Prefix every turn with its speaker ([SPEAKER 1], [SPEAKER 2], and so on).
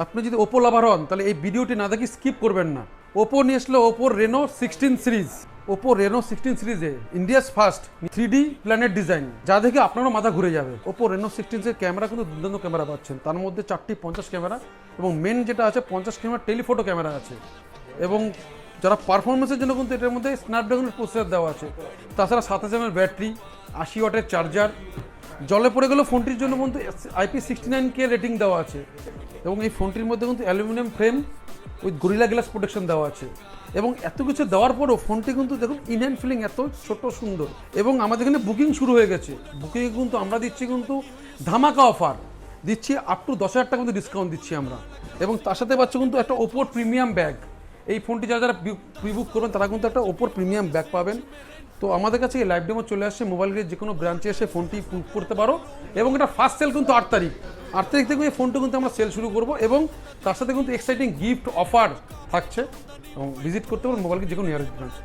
[SPEAKER 1] আপনি যদি ওপো লাভার হন তাহলে এই ভিডিওটি না দেখি স্কিপ করবেন না। ওপো নিয়ে আসলো Oppo Reno 16 series. Oppo Reno 16 সিরিজে India's first 3D planet design, যা দেখে আপনারও মাথা ঘুরে যাবে। ওপো রেনো 16 এর ক্যামেরা কিন্তু দুর্দান্ত ক্যামেরা পাচ্ছেন, তার মধ্যে 4টি 50 ক্যামেরা এবং মেন যেটা আছে 50 ক্যামেরা টেলিফোটো ক্যামেরা আছে। এবং যারা পারফরমেন্সের জন্য কিন্তু এটার মধ্যে স্ন্যাপড্রাগনের প্রসেসর দেওয়া আছে। তাছাড়া 27 mAh ব্যাটারি, 80 ওয়াটের চার্জার। জলে পড়ে গেলেও ফোনটির জন্য কিন্তু IP69K রেটিং দেওয়া আছে। এবং এই ফোনটির মধ্যে কিন্তু aluminium frame with gorilla glass protection দেওয়া আছে। এবং এত কিছু দেওয়ার পরও ফোনটি কিন্তু দেখুন ইন হ্যান্ড ফিলিং এত ছোট সুন্দর। এবং আমাদের এখানে বুকিং শুরু হয়ে গেছে। বুকিংয়ে কিন্তু আমরা দিচ্ছি কিন্তু ধামাকা অফার দিচ্ছি, আপ টু 10,000 টাকা কিন্তু ডিসকাউন্ট দিচ্ছি আমরা। এবং তার সাথে পাচ্ছ কিন্তু একটা ওপোর প্রিমিয়াম ব্যাগ। এই ফোনটি যারা যারা প্রি বুক করবেন তারা কিন্তু একটা ওপোর প্রিমিয়াম ব্যাগ পাবেন। তো আমাদের কাছে এই লাইভ ডেমো চলে আসছে, মোবাইল গিয়ে যে কোনো ব্রাঞ্চে এসে ফোনটি বুক করতে পারো। এবং এটা ফার্স্ট সেল কিন্তু 8 তারিখ থেকে এই ফোনটা কিন্তু আমরা সেল শুরু করবো। এবং তার সাথে কিন্তু এক্সাইটিং গিফট অফার থাকছে। এবং ভিজিট করতে পারো মোবাইল গিয়ে যে কোনো নিয়ারেস্ট ব্রাঞ্চ।